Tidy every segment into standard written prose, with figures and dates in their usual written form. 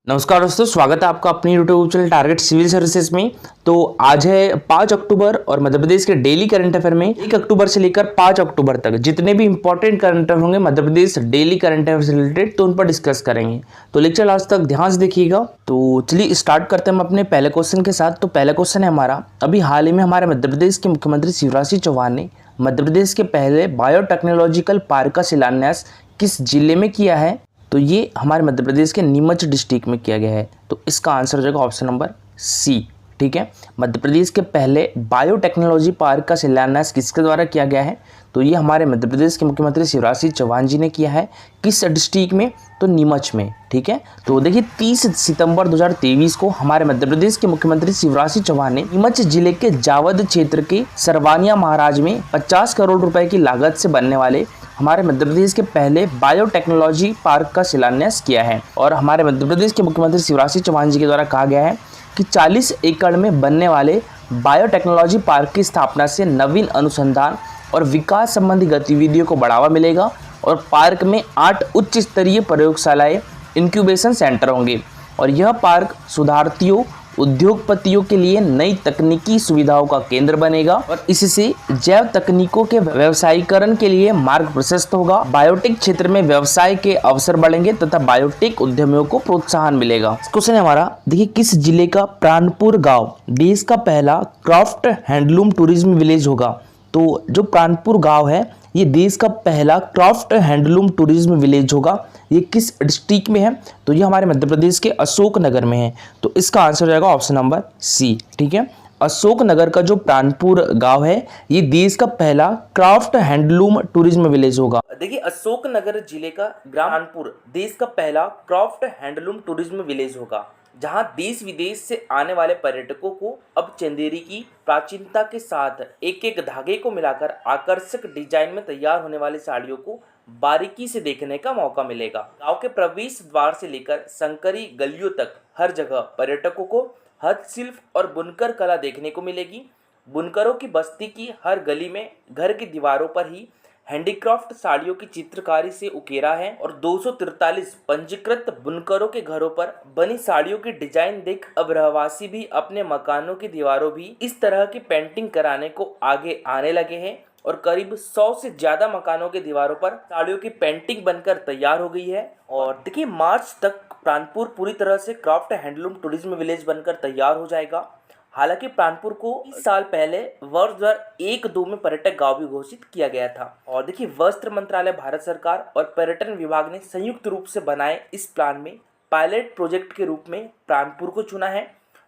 नमस्कार दोस्तों, स्वागत है आपका अपनी YouTube channel Target Civil Services में। तो आज है 5 अक्टूबर और मध्य प्रदेश के डेली करंट अफेयर में 1 अक्टूबर से लेकर 5 अक्टूबर तक जितने भी इंपॉर्टेंट करंट अफेयर होंगे Madhya Pradesh daily current affair से रिलेटेड, तो उन पर डिस्कस करेंगे। तो लेक्चर आज तक ध्यान से देखिएगा। तो चलिए स्टार्ट करते हैं हम अपने पहले क्वेश्चन के साथ। तो पहला क्वेश्चन है हमारा, अभी हाल ही में हमारे मध्य प्रदेश के मुख्यमंत्री शिवराज सिंह चौहान ने मध्य प्रदेश के पहले बायोटेक्नोलॉजिकल पार्क का शिलान्यास किस जिले में किया है? तो ये हमारे मध्य प्रदेश के नीमच डिस्ट्रिक्ट में किया गया है। तो इसका आंसर हो जाएगा ऑप्शन नंबर सी। ठीक है, मध्य प्रदेश के पहले बायोटेक्नोलॉजी पार्क का शिलान्यास किसके द्वारा किया गया है? तो ये हमारे मध्य प्रदेश के मुख्यमंत्री शिवराज सिंह चौहान जी ने किया है। किस डिस्ट्रिक्ट में? तो नीमच में। ठीक है, तो देखिए 30 सितंबर 2023 को हमारे मध्य प्रदेश के मुख्यमंत्री शिवराज सिंह चौहान ने नीमच जिले के जावद क्षेत्र के सरवानिया महाराज में 50 करोड़ रुपए की लागत से बनने वाले हमारे मध्य प्रदेश के पहले बायोटेक्नोलॉजी पार्क का शिलान्यास किया है। और हमारे मध्य प्रदेश के मुख्यमंत्री शिवराज सिंह चौहान जी के द्वारा कहा गया है कि 40 एकड़ में बनने वाले बायोटेक्नोलॉजी पार्क की स्थापना से नवीन अनुसंधान और विकास संबंधी गतिविधियों को बढ़ावा मिलेगा और पार्क में 8 उच्च स्तरीय प्रयोगशालाएं, इंक्यूबेशन सेंटर होंगे। और यह पार्क शोधार्थियों, उद्योगपतियों के लिए नई तकनीकी सुविधाओं का केंद्र बनेगा और इससे जैव तकनीकों के व्यवसायीकरण के लिए मार्ग प्रशस्त होगा। बायोटेक क्षेत्र में व्यवसाय के अवसर बढ़ेंगे तथा बायोटेक उद्यमियों को प्रोत्साहन मिलेगा। क्वेश्चन है हमारा, देखिए किस जिले का प्राणपुर गांव देश का पहला क्राफ्ट हैंडलूम टूरिज्म विलेज होगा? तो जो प्राणपुर गांव है ये देश का पहला क्राफ्ट हैंडलूम टूरिज्म विलेज होगा। ये किस डिस्ट्रिक्ट में है? तो ये हमारे मध्य प्रदेश के अशोकनगर में है। तो इसका आंसर हो जाएगा ऑप्शन नंबर सी। ठीक है, अशोकनगर का जो प्राणपुर गांव है ये देश का पहला क्राफ्ट हैंडलूम टूरिज्म विलेज होगा। देखिए अशोकनगर जिले का प्राणपुर देश का पहला क्राफ्ट हैंडलूम टूरिज्म विलेज होगा, जहां देश विदेश से आने वाले पर्यटकों को अब चंदेरी की प्राचीनता के साथ एक एक धागे को मिलाकर आकर्षक डिजाइन में तैयार होने वाली साड़ियों को बारीकी से देखने का मौका मिलेगा। गांव के प्रवेश द्वार से लेकर संकरी गलियों तक हर जगह पर्यटकों को हस्तशिल्प और बुनकर कला देखने को मिलेगी। बुनकरों की बस्ती की हर गली में घर की दीवारों पर ही हैंडीक्राफ्ट साड़ियों की चित्रकारी से उकेरा है और 243 पंजीकृत बुनकरों के घरों पर बनी साड़ियों की डिजाइन देख अब रहवासी भी अपने मकानों की दीवारों भी इस तरह की पेंटिंग कराने को आगे आने लगे हैं और करीब 100 से ज्यादा मकानों की दीवारों पर साड़ियों की पेंटिंग बनकर तैयार हो गई है। और देखिए मार्च तक प्राणपुर पूरी तरह से क्राफ्ट हैंडलूम टूरिज्म विलेज बनकर तैयार हो जाएगा। हालांकि प्राणपुर को इस साल पहले वर्ष 2001-2 में पर्यटक गांव भी घोषित किया गया था। और देखिए वस्त्र मंत्रालय भारत सरकार और पर्यटन विभाग ने संयुक्त रूप से बनाए इस प्लान में पायलट प्रोजेक्ट के रूप में प्राणपुर को चुना है।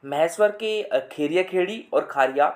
महेश्वर के खेरिया खेड़ी और खारिया,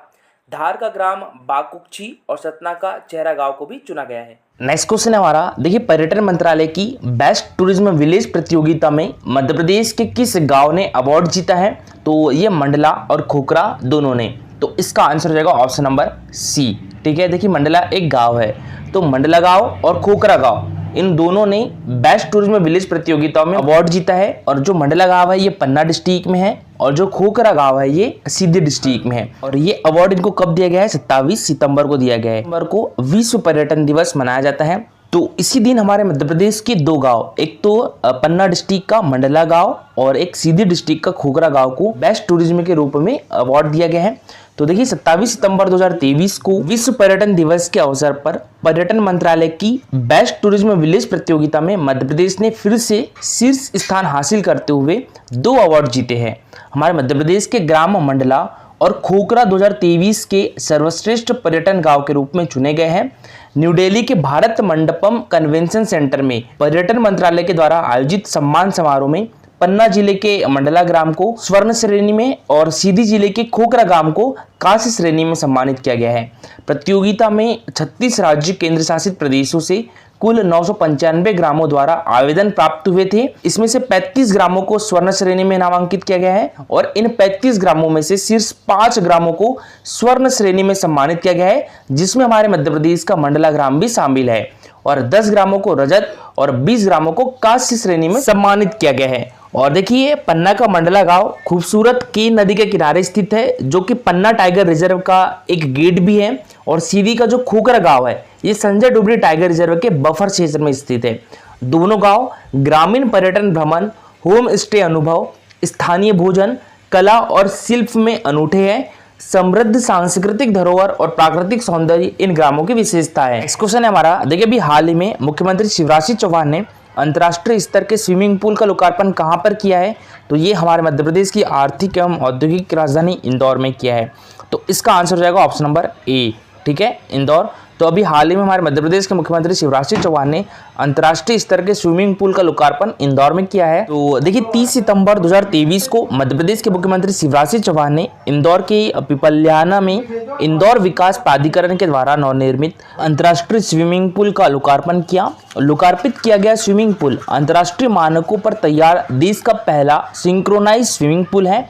धार का ग्राम बाकुक्षी और सतना का चेहरा गांव को भी चुना गया है। नेक्स्ट क्वेश्चन है हमारा, देखिए पर्यटन मंत्रालय की बेस्ट टूरिज्म विलेज प्रतियोगिता में मध्य प्रदेश के किस गांव ने अवार्ड जीता है? तो ये मंडला और खोखरा दोनों ने। तो इसका आंसर हो जाएगा ऑप्शन नंबर सी। ठीक है, देखिए मंडला एक गांव है, तो मंडला गांव और खोखरा गांव इन दोनों ने बेस्ट टूरिज्म विलेज प्रतियोगिताओं में अवार्ड जीता है। और जो मंडला गांव है ये पन्ना डिस्ट्रिक्ट में है और जो खोखरा गांव है ये सीधी डिस्ट्रिक्ट में है। और ये अवार्ड इनको कब दिया गया है? 27 सितंबर को दिया गया है। सितंबर को विश्व पर्यटन दिवस मनाया जाता है। तो इसी दिन हमारे मध्य प्रदेश के 2 गांव, एक तो पन्ना डिस्ट्रिक्ट का मंडला गांव और एक सीधी डिस्ट्रिक्ट का खोखरा गांव को बेस्ट टूरिज्म के रूप में अवार्ड दिया गया है। तो देखिए 27 सितंबर 2023 को विश्व पर्यटन दिवस के अवसर पर पर्यटन मंत्रालय की बेस्ट टूरिज्म विलेज प्रतियोगिता में मध्य प्रदेश ने फिर से शीर्ष स्थान हासिल करते हुए 2 अवार्ड जीते हैं। हमारे मध्य प्रदेश के ग्राम मंडला और खोखरा 2023 के सर्वश्रेष्ठ पर्यटन गांव के रूप में चुने गए हैं। न्यू दिल्ली के भारत मंडपम कन्वेंशन सेंटर में पर्यटन मंत्रालय के द्वारा आयोजित सम्मान समारोह में पन्ना जिले के मंडला ग्राम को स्वर्ण श्रेणी में और सीधी जिले के खोखरा ग्राम को कांस्य श्रेणी में सम्मानित किया गया है। प्रतियोगिता में 36 राज्य केंद्र शासित प्रदेशों से कुल 995 ग्रामों द्वारा आवेदन प्राप्त हुए थे। इसमें से 35 ग्रामों को स्वर्ण श्रेणी में नामांकित किया गया है और इन 35 ग्रामों में से शीर्ष 5 ग्रामों को स्वर्ण श्रेणी में सम्मानित किया गया है, जिसमें हमारे मध्य प्रदेश का मंडला ग्राम भी शामिल है। और 10 ग्रामों को रजत और 20 ग्रामों को कांस्य श्रेणी में सम्मानित किया गया है। और देखिए पन्ना का मंडला गांव खूबसूरत केन नदी के किनारे स्थित है, जो कि पन्ना टाइगर रिजर्व का एक गेट भी है। और सीधी का जो खोखरा गांव है ये संजय डुबरी टाइगर रिजर्व के बफर क्षेत्र में स्थित है। दोनों गांव ग्रामीण पर्यटन भ्रमण होम स्टे अनुभव, स्थानीय भोजन, कला और शिल्प में अनूठे हैं, समृद्ध सांस्कृतिक धरोहर और प्राकृतिक सौंदर्य इन ग्रामों की विशेषता है। नेक्स्ट क्वेश्चन है हमारा, देखिए अभी हाल ही में मुख्यमंत्री शिवराज सिंह चौहान ने अंतर्राष्ट्रीय स्तर के स्विमिंग पूल का लोकार्पण कहां पर किया है? तो ये हमारे मध्य प्रदेश की आर्थिक एवं औद्योगिक राजधानी इंदौर में किया है। तो इसका आंसर हो जाएगा ऑप्शन नंबर ए, ठीक है, इंदौर। तो अभी हाल ही में हमारे मध्य प्रदेश के मुख्यमंत्री शिवराज सिंह चौहान ने अंतर्राष्ट्रीय स्तर के स्विमिंग पूल का लोकार्पण इंदौर में किया है। तो देखिए 30 सितंबर 2023 को मध्य प्रदेश के मुख्यमंत्री शिवराज सिंह चौहान ने इंदौर के पिपल्याना में इंदौर विकास प्राधिकरण के द्वारा नवनिर्मित अंतर्राष्ट्रीय स्विमिंग पूल का लोकार्पण किया। लोकार्पित किया गया स्विमिंग पूल अंतर्राष्ट्रीय मानकों पर तैयार देश का पहला सिंक्रोनाइज स्विमिंग पूल है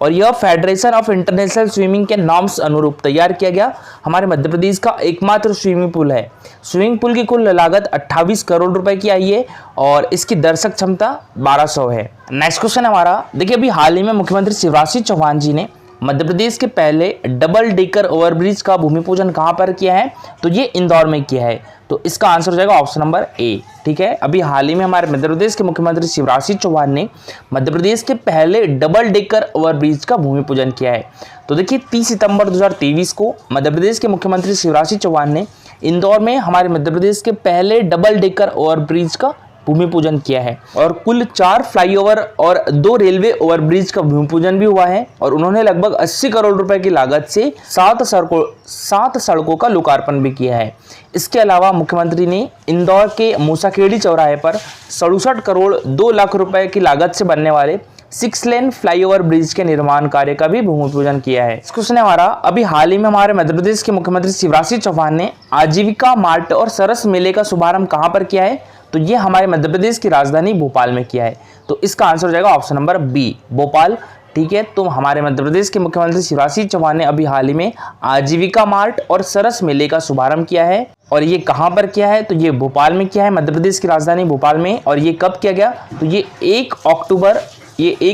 और यह फेडरेशन ऑफ इंटरनेशनल स्विमिंग के नॉर्म्स अनुरूप तैयार किया गया हमारे मध्य प्रदेश का एकमात्र स्विमिंग पूल है। स्विमिंग पूल की कुल लागत 28 करोड़ रुपए की आई है और इसकी दर्शक क्षमता 1200 है। नेक्स्ट क्वेश्चन हमारा, देखिए अभी हाल ही में मुख्यमंत्री शिवराज सिंह चौहान जी ने मध्य प्रदेश के पहले डबल डेकर ओवरब्रिज का भूमि पूजन कहां पर किया है? तो ये इंदौर में किया है। तो इसका आंसर हो जाएगा ऑप्शन नंबर ए, ठीक है। अभी हाल ही में हमारे मध्य प्रदेश के मुख्यमंत्री शिवराज सिंह चौहान ने मध्य प्रदेश के पहले डबल डेकर ओवरब्रिज का भूमि पूजन किया है। तो देखिए 30 सितंबर 2023 को मध्य प्रदेश के मुख्यमंत्री शिवराज सिंह चौहान ने इंदौर में हमारे मध्य प्रदेश के पहले डबल डेकर ओवरब्रिज का भूमि पूजन किया है और कुल 4 फ्लाईओवर और 2 रेलवे ओवरब्रिज का भूमि पूजन भी हुआ है और उन्होंने लगभग 80 करोड़ रुपए की लागत से 7 सड़कों का लोकार्पण भी किया है। इसके अलावा मुख्यमंत्री ने इंदौर के मूसाखेड़ी चौराहे पर 67 करोड़ 2 लाख रुपए की लागत से बनने वाले 6 लेन फ्लाईओवर ब्रिज के निर्माण कार्य का भी भूमि पूजन किया है। इस क्वेश्चन है हमारा, अभी हाल ही में हमारे मध्य प्रदेश के मुख्यमंत्री शिवराज सिंह चौहान ने आजीविका मार्ट और सरस मेले का शुभारंभ कहां पर किया है? तो ये हमारे मध्य प्रदेश की राजधानी भोपाल में किया है। तो इसका आंसर हो जाएगा ऑप्शन नंबर बी, भोपाल, ठीक है। तो हमारे मध्य प्रदेश के मुख्यमंत्री शिवराज सिंह चौहान ने अभी हाल ही में आजीविका मार्ट और सरस मेले का शुभारंभ किया है और ये कहां पर किया है? तो ये भोपाल में किया है, मध्य प्रदेश की राजधानी भोपाल में। और ये कब किया गया? तो ये 1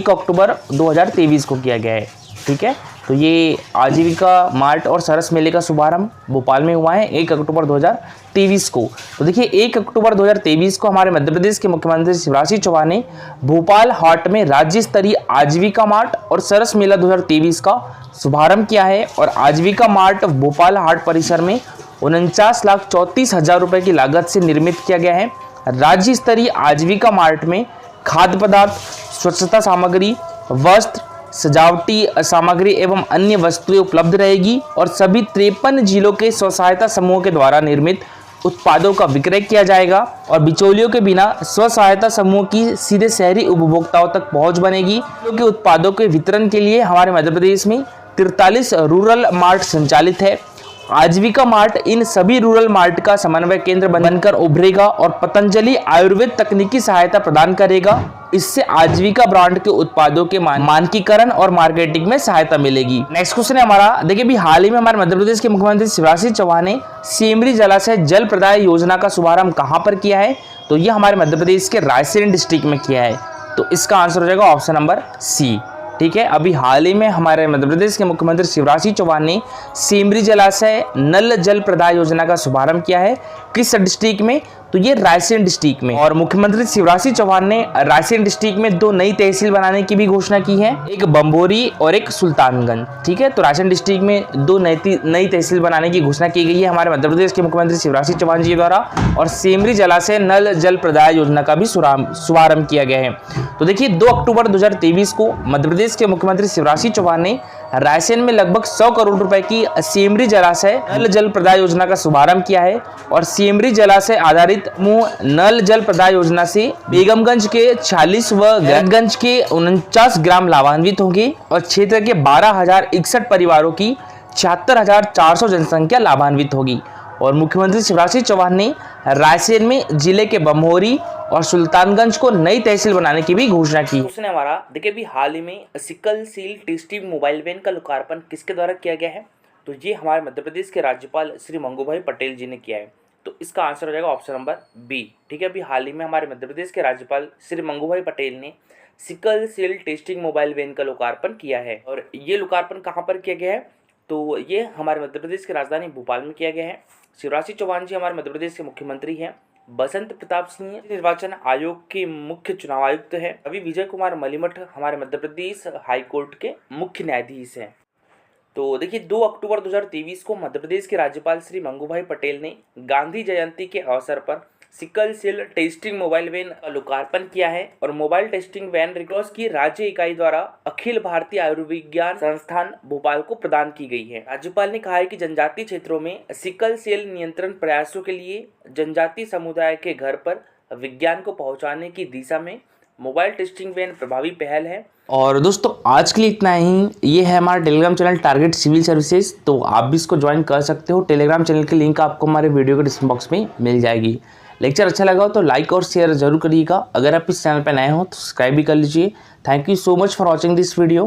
अक्टूबर 2023 को किया गया है, ठीक है। तो ये आजीविका मार्ट और सरस मेले का शुभारंभ भोपाल में हुआ है 1 अक्टूबर 2023 को। तो देखिए 1 अक्टूबर 2023 को हमारे मध्य प्रदेश के मुख्यमंत्री शिवराज सिंह चौहान ने भोपाल हाट में राज्य स्तरीय आजीविका मार्ट और सरस मेला 2023 का शुभारंभ किया है और आजीविका मार्ट भोपाल हाट परिसर में 49,34,000 रुपए की लागत से निर्मित किया गया है। राज्य स्तरीय आजीविका मार्ट में खाद्य पदार्थ, स्वच्छता सामग्री, वस्त्र, सजावटी सामग्री एवं अन्य वस्तुएं उपलब्ध रहेगी और सभी 53 जिलों के स्व सहायता समूहों के द्वारा निर्मित उत्पादों का विक्रय किया जाएगा और बिचौलियों के बिना स्व सहायता समूह की सीधे शहरी उपभोक्ताओं तक पहुंच बनेगी। के उत्पादों के वितरण के लिए हमारे मध्य प्रदेश में 43 रूरल मार्ट संचालित है। आजीविका मार्ट इन सभी रूरल मार्ट का समन्वय केंद्र बनकर उभरेगा और पतंजलि आयुर्वेद तकनीकी सहायता प्रदान करेगा। इससे आजीविका ब्रांड के उत्पादों के मानकीकरण और मार्केटिंग में सहायता मिलेगी। नेक्स्ट क्वेश्चन है हमारा, देखिए भी हाल ही में हमारे मध्य प्रदेश के मुख्यमंत्री शिवराज सिंह चौहान ने सेमरी जलाशय जल प्रदाय योजना का शुभारंभ कहां पर किया है? तो यह हमारे मध्य प्रदेश के रायसेन डिस्ट्रिक्ट में किया है। तो इसका आंसर हो जाएगा ऑप्शन नंबर सी, ठीक है। अभी हाल ही में हमारे मध्य प्रदेश के मुख्यमंत्री शिवराज सिंह चौहान ने सेमरी जलाशय नल जल प्रदाय योजना का शुभारंभ किया है। किस डिस्ट्रिक्ट में? तो ये रायसेन डिस्ट्रिक्ट में। और मुख्यमंत्री शिवराज सिंह चौहान ने रायसेन डिस्ट्रिक्ट में 2 नई तहसील बनाने की भी घोषणा की है, एक बम्बोरी और एक सुल्तानगंज, ठीक है। तो रायसेन डिस्ट्रिक्ट में 2 नई तहसील बनाने की घोषणा की गई है हमारे मध्य प्रदेश के मुख्यमंत्री शिवराज सिंह चौहान जी द्वारा और सेमरी जलाशय नल जल प्रदाय योजना का भी शुभारंभ किया गया है। तो देखिए 2 अक्टूबर 2023 को मध्य प्रदेश के मुख्यमंत्री शिवराज सिंह चौहान ने रायसेन में लगभग 100 करोड़ रुपए की सेमरी जलाशय नल जल प्रदाय योजना का शुभारंभ किया है और सेमरी जलाशय आधारित नल जल प्रदाय योजना से बेगमगंज के 46 व गैरतगंज के 49 ग्राम लाभान्वित होंगे और क्षेत्र के 12,061 परिवारों की 76,400 जनसंख्या लाभान्वित होगी। और मुख्यमंत्री शिवराज सिंह चौहान ने रायसेन में जिले के बम्होरी और सुल्तानगंज को नई तहसील बनाने की भी घोषणा की। उसने हमारा देखिए भी हाल ही में sickle cell testing mobile van का लोकार्पण किसके द्वारा किया गया है? तो ये हमारे मध्य प्रदेश के राज्यपाल श्री मंगूभाई पटेल जी ने किया है। तो इसका आंसर हो जाएगा ऑप्शन नंबर बी, ठीक है। अभी हाल ही में हमारे मध्य प्रदेश के राज्यपाल श्री मंगूभाई पटेल ने sickle cell testing mobile van का लोकार्पण किया है और ये लोकार्पण कहाँ पर किया गया है? तो ये हमारे मध्य प्रदेश की राजधानी भोपाल में किया गया है। शिवराज सिंह चौहान जी हमारे मध्य प्रदेश के मुख्यमंत्री हैं बसंत प्रताप सिंह निर्वाचन आयोग के मुख्य चुनाव आयुक्त हैं। अभी विजय कुमार मलिमठ हमारे मध्य प्रदेश हाई कोर्ट के मुख्य न्यायाधीश हैं। तो देखिए 2 अक्टूबर 2023 को मध्य प्रदेश के राज्यपाल श्री मंगूभाई पटेल ने गांधी जयंती के अवसर पर sickle cell testing mobile van का लोकार्पण किया है और मोबाइल टेस्टिंग वैन रिकॉर्ड्स की राज्य इकाई द्वारा अखिल भारतीय आयुर्विज्ञान संस्थान भोपाल को प्रदान की गई है। राज्यपाल ने कहा है कि जनजातीय क्षेत्रों में सिकल सेल नियंत्रण प्रयासों के लिए जनजातीय समुदाय के घर पर विज्ञान को पहुंचाने की दिशा में मोबाइल टेस्टिंग वैन प्रभावी पहल है। और दोस्तों आज के लिए इतना ही। ये है हमारा Telegram channel Target Civil Services, तो आप भी इसको ज्वाइन कर सकते हो। टेलीग्राम चैनल की लिंक आपको हमारे वीडियो के डिस्क्रिप्शन बॉक्स में मिल जाएगी। लेक्चर अच्छा लगा हो तो लाइक और शेयर जरूर करिएगा। अगर आप इस चैनल पर नए हो तो सब्सक्राइब भी कर लीजिए। Thank you so much for watching this video.